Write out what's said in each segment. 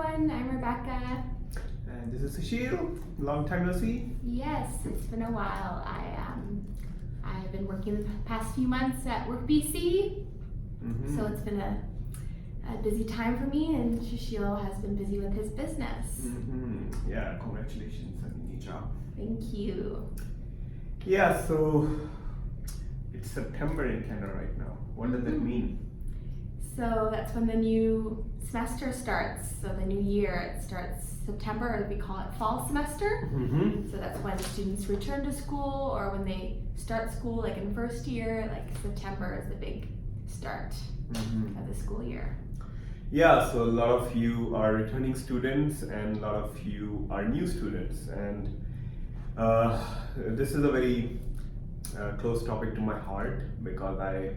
everyone, I'm Rebecca. And this is Sushil. Long time no see. Yes, it's been a while. I've been working the past few months at Work BC, so it's been a busy time for me, and Sushil has been busy with his business. Yeah, congratulations on your new job. Thank you. Yeah, so it's September in Canada right now. What does that mean? So that's when the new semester starts. So the new year, it starts September, or we call it fall semester. So that's when students return to school, or when they start school, like in first year, like September is the big start of the school year. Yeah, so a lot of you are returning students and a lot of you are new students, and this is a very close topic to my heart because I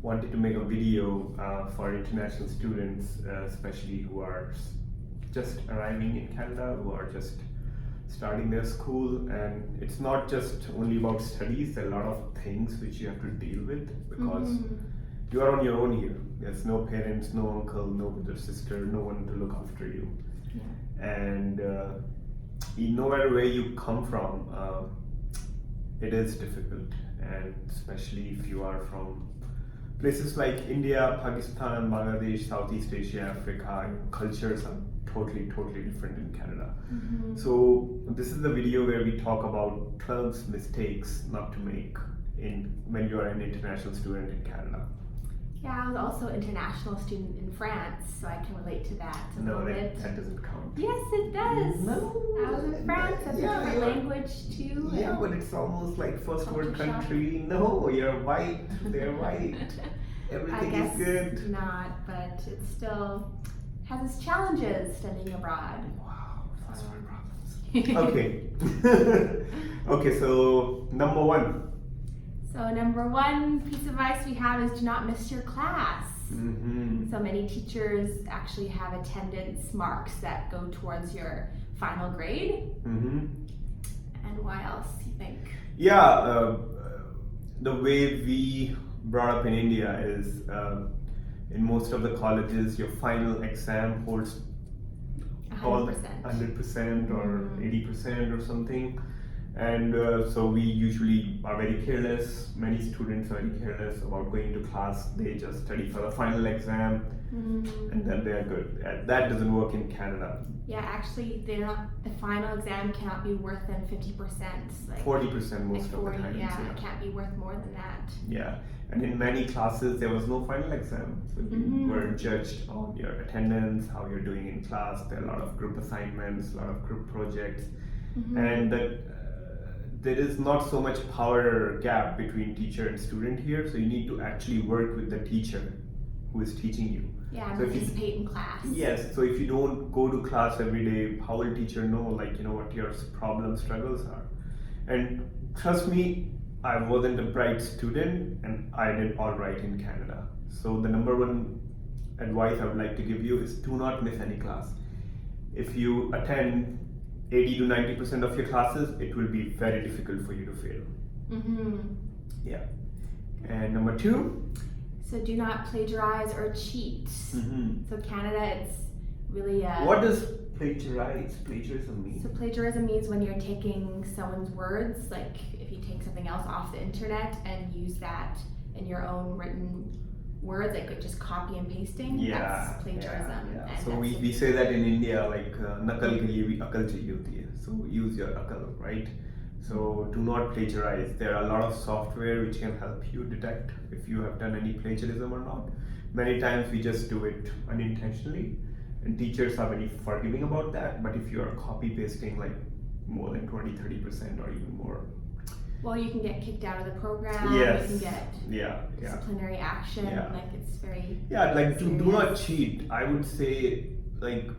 wanted to make a video for international students, especially who are just arriving in Canada, who are just starting their school. And it's not just only about studies, there are a lot of things which you have to deal with because you are on your own here. There's no parents, no uncle, no brother, sister, no one to look after you. And no matter where you come from, it is difficult, and especially if you are from places like India, Pakistan, Bangladesh, Southeast Asia, Africa, cultures are totally different in Canada. So this is the video where we talk about 12 mistakes not to make when you are an international student in Canada. Yeah, I was also an international student in France, so I can relate to that a little bit. That doesn't count. Yes, it does. No. I was in France. That's a different language too. Yeah, but it's almost like first world Culture shock. country. No, you're white. They're white. Everything I guess is good. not, but it still has its challenges studying abroad. Wow, first world problems. Okay. Okay, so number one. So number one piece of advice we have is do not miss your class. So many teachers actually have attendance marks that go towards your final grade. And why else do you think? Yeah, the way we brought up in India is in most of the colleges, your final exam holds 100% or 80% or something. And so we usually are very careless. Many students are very careless about going to class. They just study for the final exam and then they're good. That doesn't work in Canada. Yeah, actually, the final exam cannot be worth than 50%. Like 40% most like 40, of the time. Yeah, it can't be worth more than that. Yeah, and in many classes there was no final exam. So you were judged on your attendance, how you're doing in class. There are a lot of group assignments, a lot of group projects, and there is not so much power gap between teacher and student here, so you need to actually work with the teacher who is teaching you. Yeah, so participate in class. Yes, so if you don't go to class every day, how will teacher know what your problems, struggles are? And trust me, I wasn't a bright student and I did all right in Canada. So the number one advice I would like to give you is do not miss any class. If you attend 80 to 90% of your classes, it will be very difficult for you to fail. Yeah. And number two? So do not plagiarize or cheat. So Canada, it's really what does plagiarism mean? So plagiarism means when you're taking someone's words, like if you take something else off the internet and use that in your own written words, like just copy and pasting. That's plagiarism. Yeah. And So we say that in India, like nakal ke liye bhi akal chahiye hoti hai. So use your akal, right? So do not plagiarize. There are a lot of software which can help you detect if you have done any plagiarism or not. Many times we just do it unintentionally, and teachers are very forgiving about that. But if you are copy pasting like more than 20-30% or even more, well, you can get kicked out of the program. Yes. You can get disciplinary action. Like it's very do not cheat. I would say like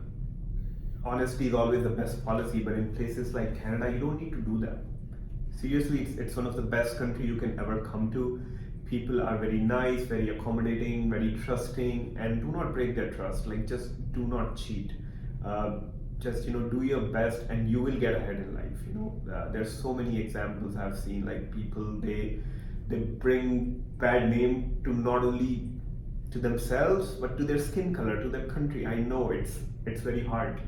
honesty is always the best policy, but in places like Canada, you don't need to do that. Seriously, it's one of the best country you can ever come to. People are very nice, very accommodating, very trusting, and do not break their trust. Like just do not cheat. Just do your best and you will get ahead in life. There's so many examples I've seen, like people they bring bad name to not only to themselves, but to their skin color, to their country. I know it's very hard,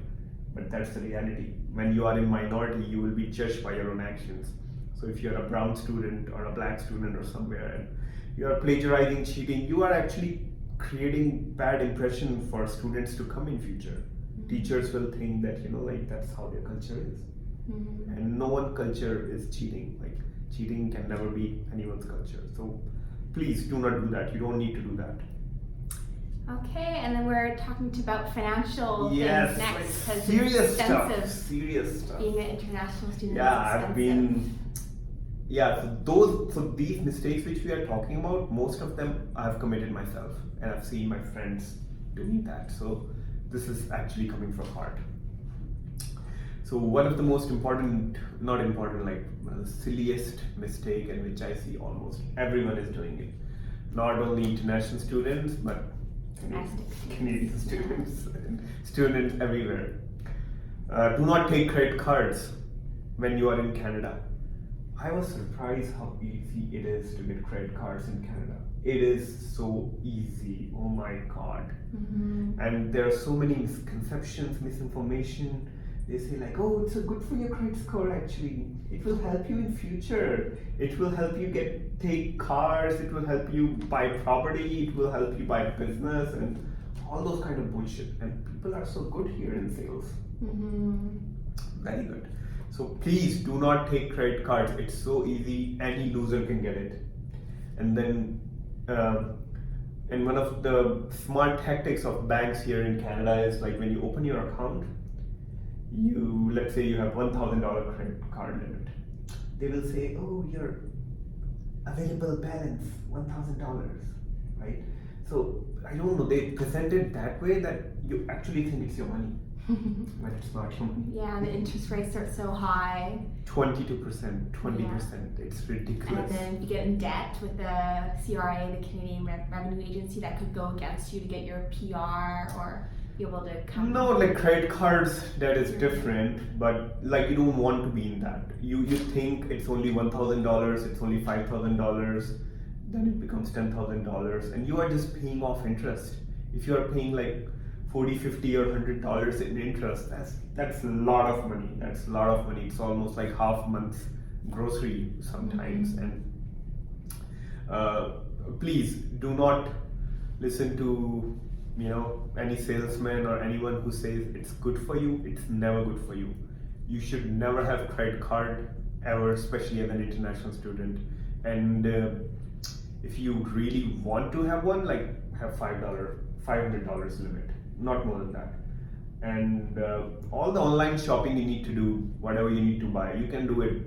but that's the reality. When you are in minority, you will be judged by your own actions. So if you're a brown student or a black student or somewhere and you are plagiarizing, cheating, you are actually creating bad impression for students to come in future. Teachers will think that, like that's how their culture is. And no one culture is cheating. Like cheating can never be anyone's culture. So please do not do that. You don't need to do that. Okay, and then we're talking about financial Yes, things next, like because serious it's expensive. Serious stuff. Being an international student Yeah, is I've expensive. been. Yeah, so these mistakes which we are talking about, most of them I've committed myself, and I've seen my friends doing that. So this is actually coming from heart. So one of the most important, not important, like the silliest mistake, and which I see almost everyone is doing it. Not only international students, but Canadian students, and students everywhere. Do not take credit cards when you are in Canada. I was surprised how easy it is to get credit cards in Canada. It is so easy. Oh my God. And there are so many misconceptions, misinformation. They say like, oh, it's a good for your credit score actually. It will help you in future. It will help you take cars. It will help you buy property. It will help you buy business and all those kind of bullshit. And people are so good here in sales. Very good. So please do not take credit cards. It's so easy. Any loser can get it. And then, and one of the smart tactics of banks here in Canada is like when you open your account, let's say you have $1,000 credit card limit. They will say, oh, your available balance, $1,000, right? So I don't know, they present it that way that you actually think it's your money. But it's not your money. Yeah, and the interest rates are so high. 22%, 20%. It's ridiculous. And then if you get in debt with the CRA, the Canadian Revenue Agency, that could go against you to get your PR or be able to come. No, like credit cards, that is different, but like you don't want to be in that. You think it's only $1,000, it's only $5,000, then it becomes $10,000, and you are just paying off interest. If you are paying like $40, $50, or $100 in interest, that's a lot of money. That's a lot of money. It's almost like half month's grocery sometimes. And please do not listen to any salesman or anyone who says it's good for you. It's never good for you. You should never have credit card ever, especially as an international student. And if you really want to have one, like have $500 limit, not more than that. And all the online shopping you need to do, whatever you need to buy, you can do it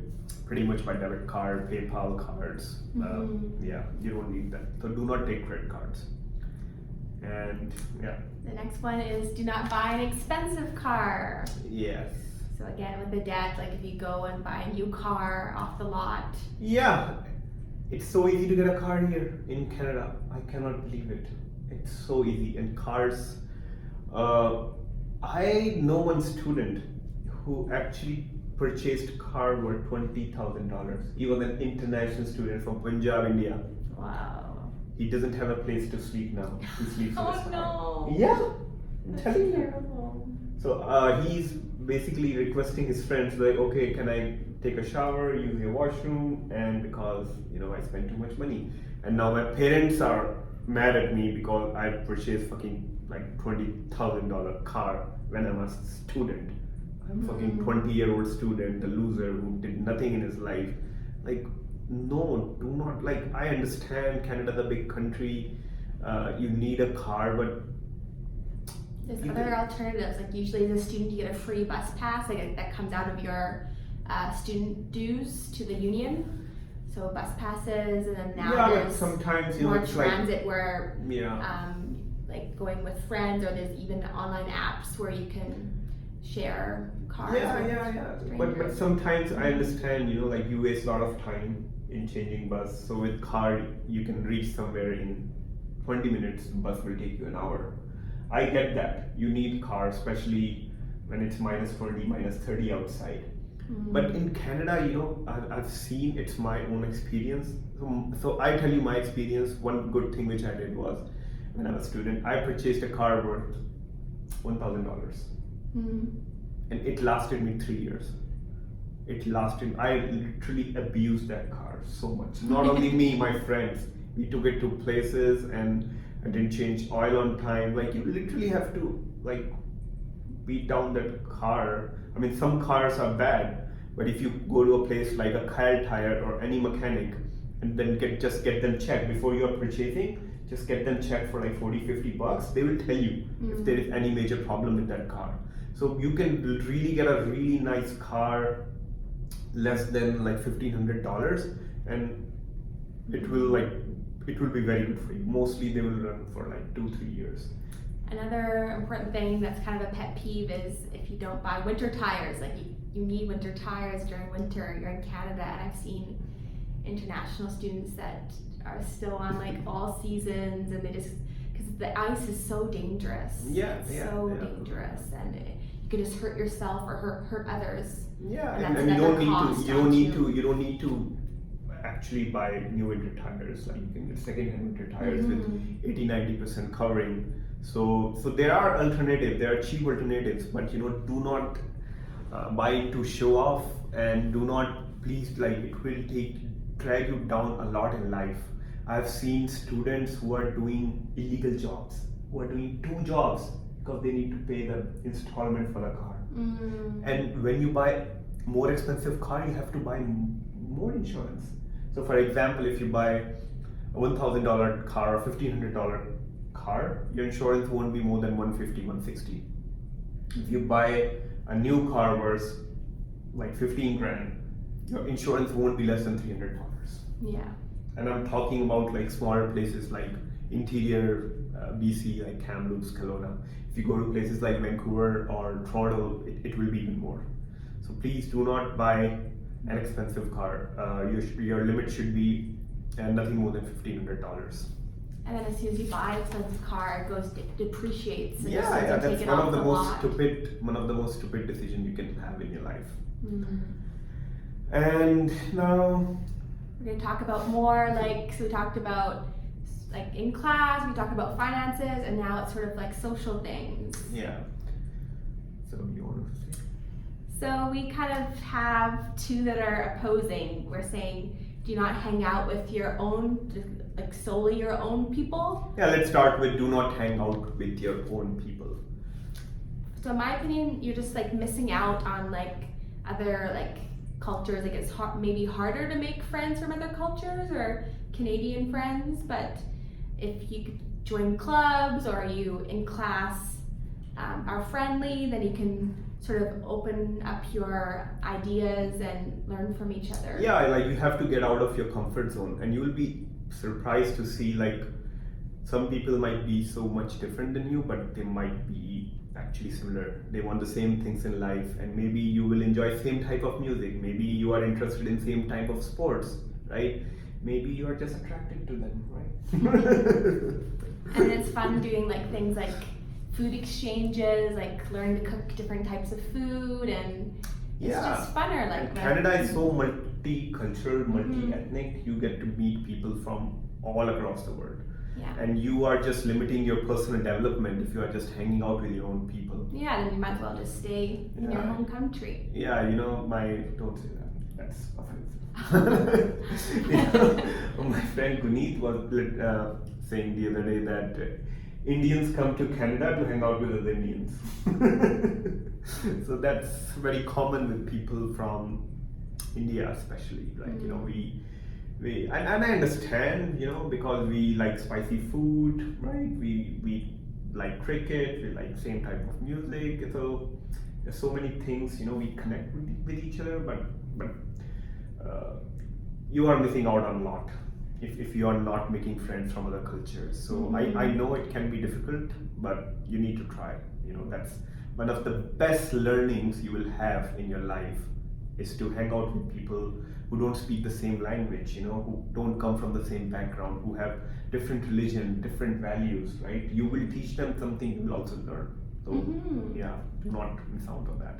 pretty much by debit card, PayPal cards. Yeah, you don't need that. So do not take credit cards. And yeah. The next one is do not buy an expensive car. Yes. So again, with the debt, like if you go and buy a new car off the lot. Yeah, it's so easy to get a car here in Canada. I cannot believe it. It's so easy. And cars, I know one student who actually purchased a car worth $20,000. He was an international student from Punjab, India. Wow. He doesn't have a place to sleep now. He sleeps in his car. Oh no. Yeah. That's Telling you. terrible. So he's basically requesting his friends like, okay, can I take a shower, use your washroom, and because I spend too much money, and now my parents are mad at me because I purchased fucking like $20,000 car when I'm a student. I'm fucking 20-year-old student, a loser who did nothing in his life. Like, no, do not. Like, I understand Canada's a big country. You need a car, but there's other alternatives. Like usually as a student you get a free bus pass, like that comes out of your student dues to the union. So bus passes, and then now but there's sometimes more it's like transit where yeah. Like going with friends, or there's even online apps where you can share cars. Yeah. But sometimes I understand, like you waste a lot of time in changing bus. So with car, you can reach somewhere in 20 minutes. Bus will take you an hour. I get that. You need car, especially when it's -20, -30 outside. But in Canada, I've seen, it's my own experience. So I tell you my experience. One good thing which I did was, when I was a student. I purchased a car worth $1,000, and it lasted me 3 years. I literally abused that car so much. Not only me, my friends. We took it to places, and I didn't change oil on time. Like, you literally have to like beat down that car. I mean, some cars are bad, but if you go to a place like a Kyle Tire or any mechanic, and then just get them checked before you are purchasing, just get them checked for like $40-50. They will tell you if there is any major problem with that car. So you can really get a really nice car less than like $1,500, and it will be very good for you. Mostly they will run for like 2-3 years. Another important thing that's kind of a pet peeve is if you don't buy winter tires. Like, you need winter tires during winter. You're in Canada, and I've seen international students that are still on like fall seasons, and they just, because the ice is so dangerous. Dangerous, and you could just hurt yourself or hurt others. Yeah, and you don't need to actually buy new winter tires. Like, you can get second-hand winter tires with 80-90% covering. So there are alternatives. There are cheap alternatives, but do not buy it to show off, and do not, please, like, it will drag you down a lot in life. I've seen students who are doing illegal jobs, who are doing 2 jobs because they need to pay the installment for the car. And when you buy more expensive car, you have to buy more insurance. So for example, if you buy a $1,000 car or $1,500 car, your insurance won't be more than $150-$160. If you buy a new car worth like 15 grand, your insurance won't be less than $300. Yeah. And I'm talking about like smaller places like interior BC, like Kamloops, Kelowna. If you go to places like Vancouver or Toronto, it will be even more. So please do not buy an expensive car. Your limit should be nothing more than $1,500. And then as soon as you buy an expensive car, it depreciates. And Yeah, that's one of the most stupid decisions you can have in your life. And now we're going to talk about more, so we talked about like in class, we talked about finances, and now it's sort of like social things. Yeah. So you want to say? So we kind of have 2 that are opposing. We're saying, do not hang out with your own, like solely your own people. Yeah, let's start with do not hang out with your own people. So in my opinion, you're just like missing out on like other like cultures. Like, it's maybe harder to make friends from other cultures or Canadian friends, but if you could join clubs or you in class are friendly, then you can sort of open up your ideas and learn from each other. Yeah, like, you have to get out of your comfort zone, and you will be surprised to see like some people might be so much different than you, but they might be actually similar. They want the same things in life, and maybe you will enjoy same type of music. Maybe you are interested in same type of sports, right? Maybe you are just attracted to them, right? And it's fun doing like things like food exchanges, like learning to cook different types of food, and it's just funner. Like, Canada is so multicultural, multi-ethnic. You get to meet people from all across the world. Yeah. And you are just limiting your personal development if you are just hanging out with your own people. Yeah, then you might as well just stay in your home country. Yeah, don't say that. That's offensive. My friend Guneet was saying the other day that Indians come to Canada to hang out with other Indians. So that's very common with people from India, especially. Like, and I understand, because we like spicy food, right? We like cricket, we like same type of music. So there's so many things, we connect with each other, but you are missing out on a lot if you are not making friends from other cultures. So I know it can be difficult, but you need to try. That's one of the best learnings you will have in your life, is to hang out with people who don't speak the same language, who don't come from the same background, who have different religion, different values, right? You will teach them something, you will also learn. So yeah, do not miss out on that.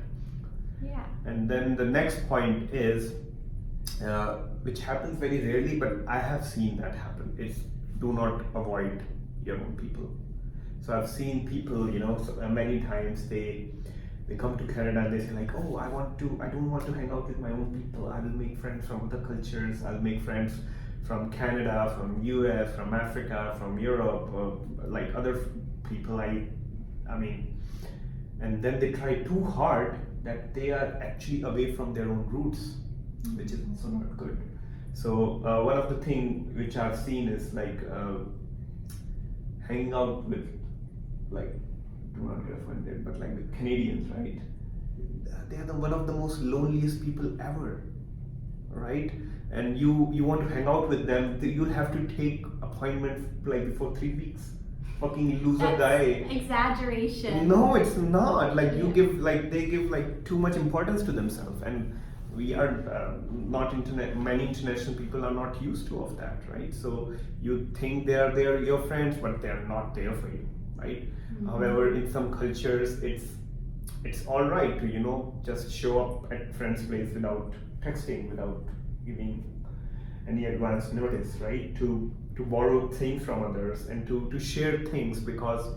Yeah. And then the next point is, which happens very rarely, but I have seen that happen, is do not avoid, your own people. So I've seen people, many times they come to Canada and they say like, oh, I don't want to hang out with my own people. I will make friends from other cultures. I'll make friends from Canada, from US, from Africa, from Europe, like other people. I mean, and then they try too hard that they are actually away from their own roots, which is also not good. So one of the things which I've seen is like hanging out with, like, do not get offended, but like with Canadians, right? They are one of the most loneliest people ever, right? And you want to hang out with them, you'll have to take appointment like before 3 weeks. Fucking loser That's guy. Exaggeration. No, it's not. Like they give like too much importance to themselves, and we are many international people are not used to of that, right? So you think they are your friends, but they are not there for you, right? Mm-hmm. However, in some cultures, it's all right to just show up at friend's place without texting, without giving any advance notice, right? To borrow things from others and to share things, because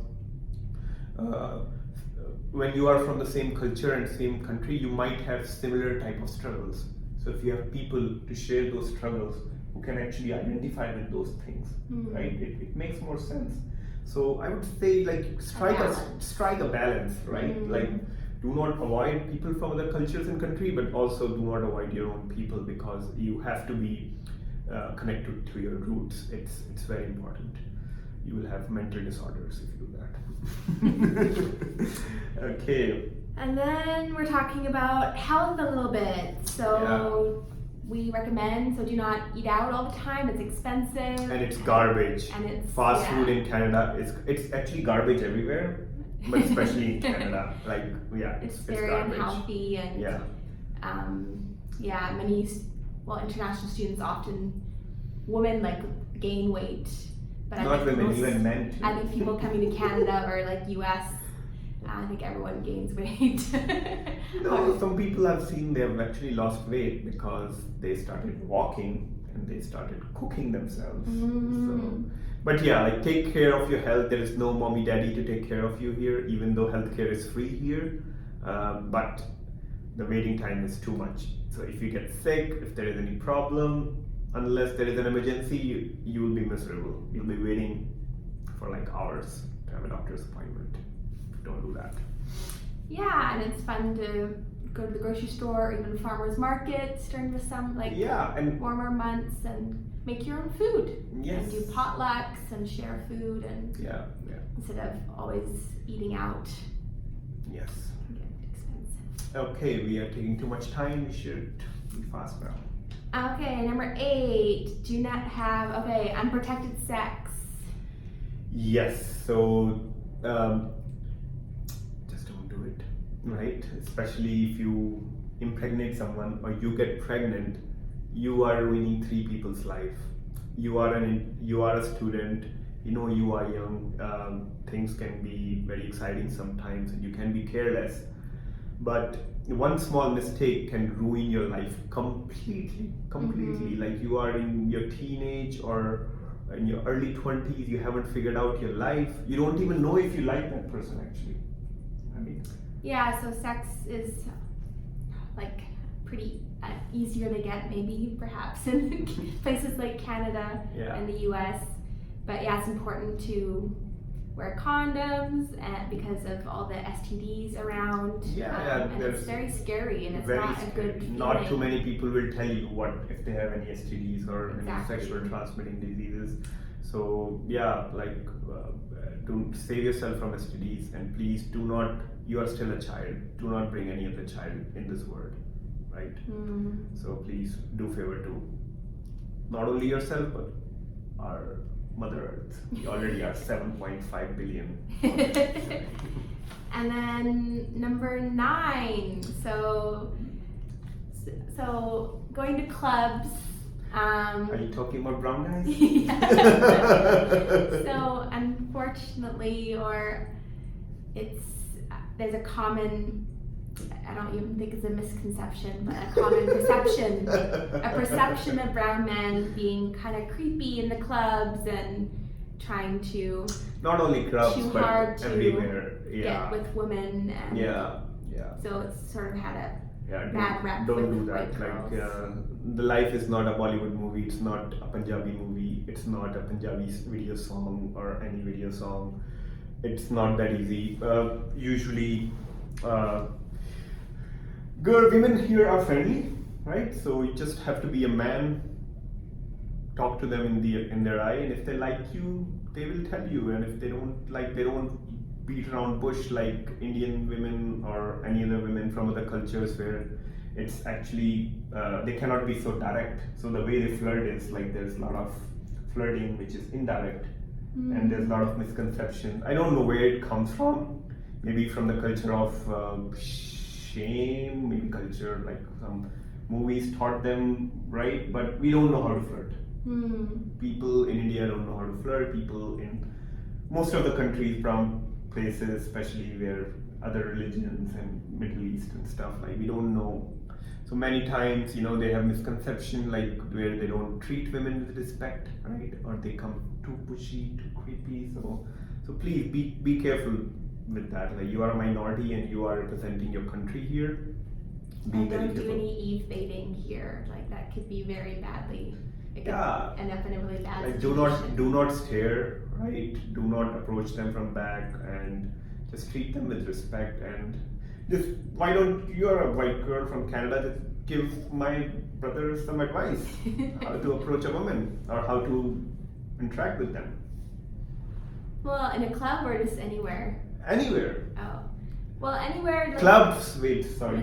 when you are from the same culture and same country, you might have similar type of struggles. So if you have people to share those struggles who can actually identify with those things, right? It makes more sense. So I would say like strike a balance, right? Like do not avoid people from other cultures and country, but also do not avoid your own people, because you have to be connected to your roots. It's very important. You will have mental disorders if you do that. Okay. And then we're talking about health a little bit. So we recommend, so do not eat out all the time. It's expensive. And it's garbage. And it's fast food in Canada, it's actually garbage everywhere, but especially in Canada. Like, it's very garbage. unhealthy, and many international students, often women, like gain weight. But not women, even men too. I think people coming to Canada or like US, I think everyone gains weight. No, some people I've seen, they have actually lost weight because they started walking and they started cooking themselves. So, but like take care of your health. There is no mommy daddy to take care of you here, even though healthcare is free here. But the waiting time is too much. So if you get sick, if there is any problem, unless there is an emergency, you will be miserable. You'll be waiting for like hours to have a doctor's appointment. Don't do that. Yeah, and it's fun to go to the grocery store or even farmers markets during the summer, and warmer months, and make your own food. Yes. And do potlucks and share food, and instead of always eating out. Yes. It can get expensive. Okay, we are taking too much time. We should be fast now. Okay, number 8. Do not have unprotected sex. Yes. So just don't do it, right? Especially if you impregnate someone or you get pregnant, you are ruining 3 people's life. You are a student. You are young. Things can be very exciting sometimes, and you can be careless. But one small mistake can ruin your life completely. Like you are in your teenage or in your early 20s, you haven't figured out your life. You don't even know if you like that person actually. So sex is like pretty easier to get, maybe perhaps in places like Canada and the US. But it's important to wear condoms because of all the STDs around. And it's very scary, and it's not a good feeling. Not too many people will tell you what if they have any STDs or any sexual transmitting diseases. So to save yourself from STDs, and please do not. You are still a child. Do not bring any other child in this world, right? So please do favor to not only yourself but our Mother Earth. We already are 7.5 billion. And then number 9. So going to clubs. Are you talking about brown guys? So unfortunately, there's a common, I don't even think it's a misconception, but a common perception of brown men being kind of creepy in the clubs and trying to Not only clubs, too but hard to everywhere. get Yeah. with women, and Yeah. so it's sort of had a Yeah, bad rep don't with do that. white Like, girls. the life is not a Bollywood movie. It's not a Punjabi movie. It's not a Punjabi video song or any video song. It's not that easy. Usually, women here are friendly, right? So you just have to be a man. Talk to them in their eye, and if they like you, they will tell you. And if they don't beat around bush like Indian women or any other women from other cultures where it's actually they cannot be so direct. So the way they flirt is like there's a lot of flirting which is indirect, and there's a lot of misconceptions. I don't know where it comes from. Maybe from the culture of shame, maybe culture like some movies taught them, right? But we don't know how to flirt. People in India don't know how to flirt. People in most of the countries, brown places, especially where other religions and Middle East and stuff, like we don't know. So many times, they have misconception like where they don't treat women with respect, right? Or they come too pushy, too creepy. So please be careful with that. Like you are a minority and you are representing your country here. And don't do any eve baiting here. Like that could be very badly. It could end up in a really bad situation. Do not stare, right? Do not approach them from back, and just treat them with respect. And just why don't you're a white girl from Canada, just give my brother some advice how to approach a woman or how to interact with them. Well, in a club or just anywhere? Anywhere. Oh. Well, anywhere like Clubs, wait, sorry.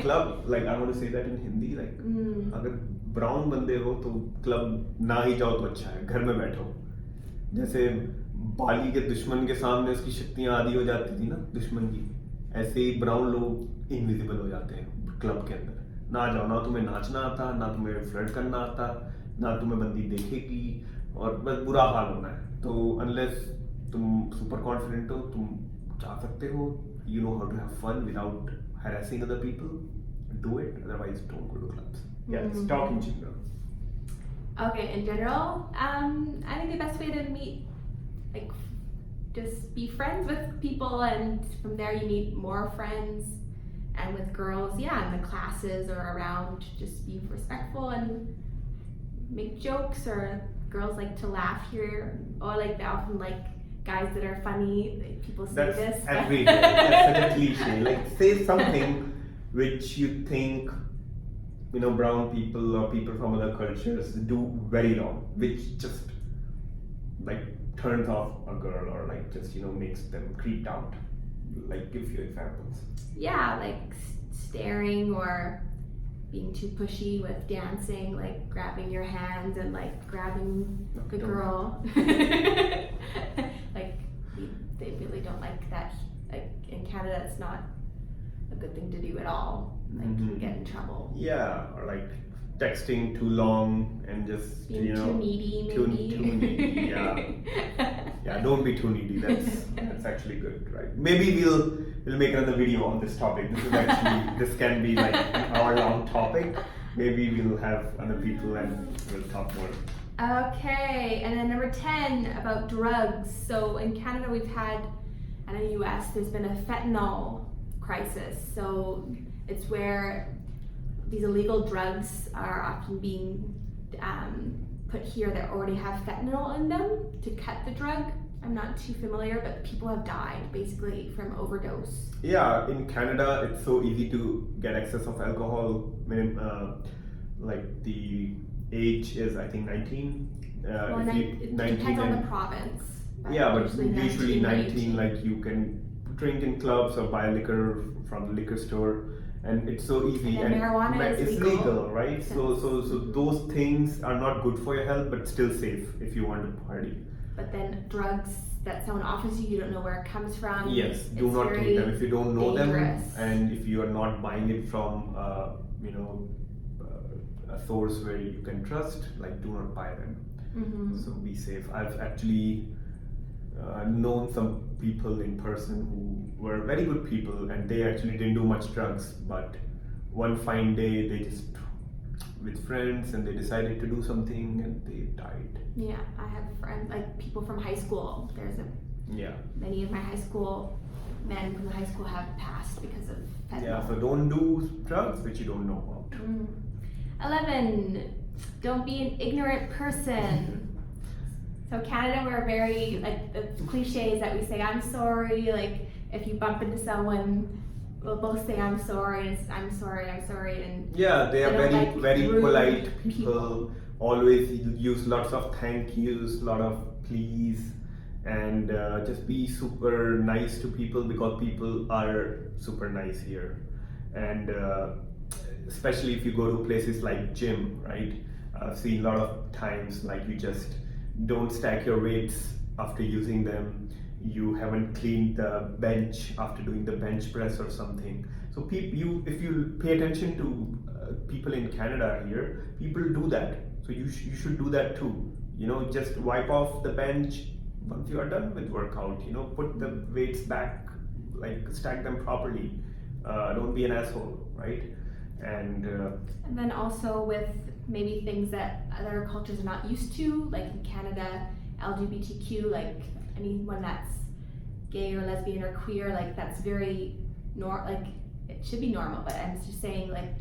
Club, like I want to say that in Hindi, like अगर brown बंदे हो तो club ना ही जाओ तो अच्छा है, घर में बैठो. जैसे बाली के दुश्मन के सामने उसकी शक्तियां आधी हो जाती थी ना दुश्मन की, ऐसे ही ब्राउन लोग इनविजिबल हो जाते हैं क्लब के अंदर. ना जाओ, ना तुम्हें नाचना आता, ना तुम्हें फ्लर्ट करना आता, ना तुम्हें बंदी देखेगी, और बस बुरा हाल होना है. तो अनलेस तुम सुपर कॉन्फिडेंट हो, तुम जा सकते हो, you know how to have fun without harassing other people, do it. Otherwise, don't go to clubs. Yeah, it's talk in general. Okay, in general, I think the best way to meet, like, just be friends with people, and from there you meet more friends. And with girls, in the classes or around, just be respectful and make jokes. Or girls like to laugh here, or like they often like guys that are funny. People say That's this. every day. That's such a cliche. Like say something which you think brown people or people from other cultures do very wrong, which just like turns off a girl or like just makes them creeped out. Like give your examples. Yeah, like staring or being too pushy with dancing, like grabbing your hands and like grabbing the girl. Like they really don't like that. Like in Canada, it's not a good thing to do at all. Like you get in trouble. Yeah, or like texting too long and just being too needy, maybe. Too needy. Yeah, don't be too needy. That's actually good, right? Maybe we'll make another video on this topic. This can be like an hour-long topic. Maybe we'll have other people and we'll talk more. Okay, and then number 10 about drugs. So in Canada we've had, and in the US there's been a fentanyl crisis. So it's where these illegal drugs are often being put here that already have fentanyl in them to cut the drug. I'm not too familiar, but people have died basically from overdose. Yeah, in Canada it's so easy to get access of alcohol. Like the age is I think 19. It depends on the province. Yeah, but usually 19, 19. like you can drink in clubs or buy liquor from the liquor store, and it's so easy. And marijuana is it's legal, right? So those things are not good for your health, but still safe if you want to party. But then drugs that someone offers you don't know where it comes from. Yes, do not take them if you don't know dangerous. them, and if you are not buying it from a source where you can trust. Like, do not buy them. So be safe. I've actually known some people in person who were very good people, and they actually didn't do much drugs, but one fine day they just with friends and they decided to do something and they died. Yeah, I have friends, like people from high school. Yeah. Many of my high school men from the high school have passed because of fentanyl. Yeah, so don't do drugs which you don't know about. 11, don't be an ignorant person. So Canada, we're very, like, the cliche is that we say, I'm sorry, like, if you bump into someone, we'll both say, I'm sorry, and I'm sorry, and Yeah, they are don't very, like very rude polite people, always use lots of thank yous, lot of please, and just be super nice to people because people are super nice here. And especially if you go to places like gym, right? I've seen a lot of times like you just don't stack your weights after using them. You haven't cleaned the bench after doing the bench press or something. So if you pay attention to people in Canada here, people do that. So you should do that too. You know, just wipe off the bench once you are done with workout. You know, put the weights back, like stack them properly. Don't be an asshole, right? And then also with maybe things that other cultures are not used to, like in Canada, LGBTQ, like anyone that's gay or lesbian or queer, like that's very like it should be normal, but I'm just saying, like,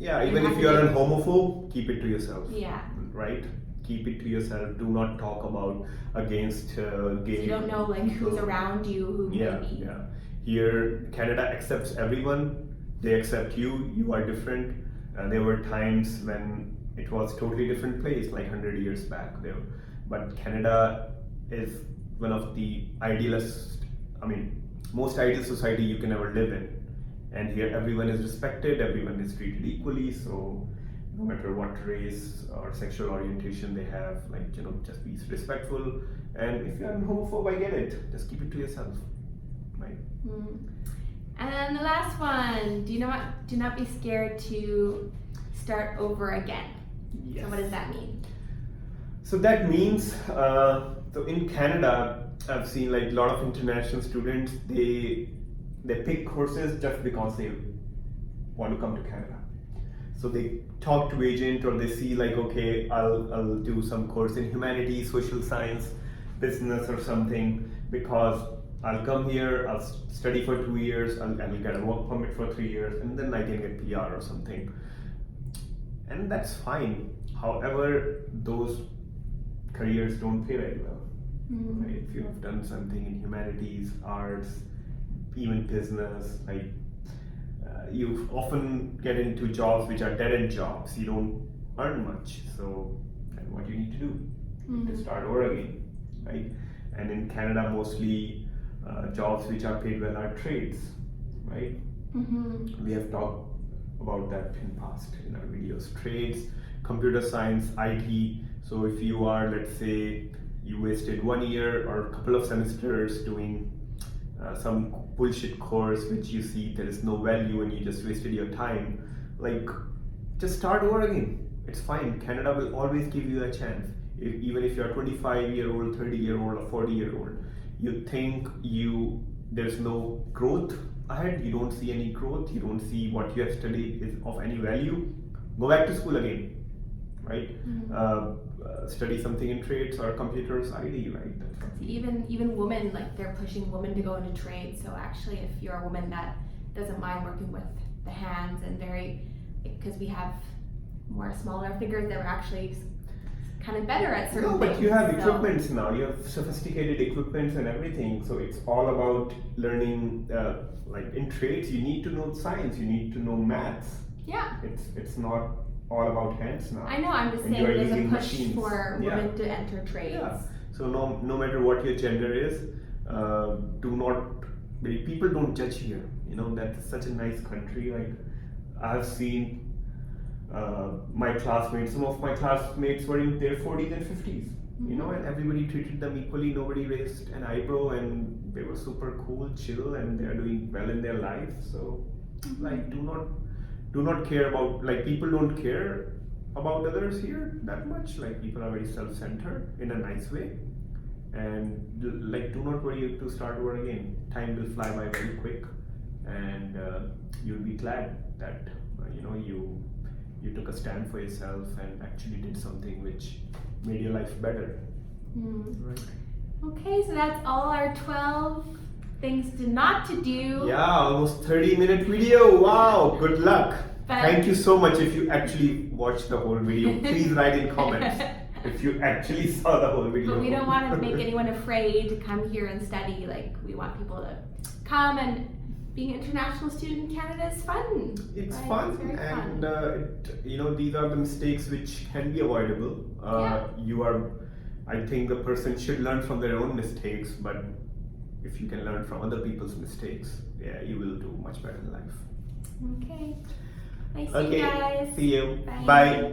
yeah, even if you are a homophobe, keep it to yourself. Yeah. Right? Keep it to yourself. Do not talk about against gay. So you don't know like people. who's around you, who Yeah, maybe. yeah. Here, Canada accepts everyone. They accept you. You are different. There were times when it was totally different place, like 100 years back there. But Canada is one of the most ideal society you can ever live in. And here everyone is respected, everyone is treated equally, so no matter what race or sexual orientation they have, like, you know, just be respectful. And if you're a homophobe, I get it. Just keep it to yourself. Right? And then the last one, do not be scared to start over again. Yes. So what does that mean? So that means, so in Canada, I've seen like a lot of international students, they pick courses just because they want to come to Canada. So they talk to agent or they see like, okay, I'll do some course in humanities, social science, business or something because I'll come here, I'll study for 2 years, I'll get a work permit for 3 years, and then I can get PR or something. And that's fine. However, those careers don't pay very well. Right? If you have done something in humanities, arts, even business, like you often get into jobs which are dead-end jobs. You don't earn much. So then what you need to do to start over again, right? And in Canada, mostly jobs which are paid well are trades, right? We have talked about that in past in our videos. Trades, computer science, IT. So if you are, let's say, you wasted 1 year or a couple of semesters doing some bullshit course which you see there is no value and you just wasted your time, like, just start over again. It's fine. Canada will always give you a chance. Even if you're 25-year-old, 30-year-old or 40-year-old, you think there's no growth ahead, you don't see any growth, you don't see what you have studied is of any value, go back to school again, right? Study something in trades or computers, ID, right? That's even women, like they're pushing women to go into trades. So actually, if you're a woman that doesn't mind working with the hands and because we have more smaller fingers, that we're actually kind of better at certain things. No, but you have equipments now. You have sophisticated equipments and everything. So it's all about learning. Like in trades, you need to know science. You need to know maths. Yeah. It's not all about hands now. I know. I'm just saying there's a push machines. For women to enter trades. Yeah. So no matter what your gender is, people don't judge here. You know, that's such a nice country. Like I've seen. Some of my classmates were in their 40s and 50s, you know, and everybody treated them equally. Nobody raised an eyebrow, and they were super cool, chill, and they're doing well in their life. So, like, do not care about, like, people don't care about others here that much. Like, people are very self-centered in a nice way, and like, do not worry to start over again. Time will fly by very quick, and you'll be glad that you you took a stand for yourself and actually did something which made your life better. Right. Okay, so that's all our 12 things not to do. Yeah, almost 30-minute video. Wow, good luck. But Thank you so much. If you actually watched the whole video, please write in comments if you actually saw the whole video. But we don't want to make anyone afraid to come here and study. Like, we want people to come, and being an international student in Canada is fun. It's right? fun, It's very and fun. these are the mistakes which can be avoidable. I think the person should learn from their own mistakes, but if you can learn from other people's mistakes, yeah, you will do much better in life. Okay. Nice Okay, see you guys. see you. Bye. Bye.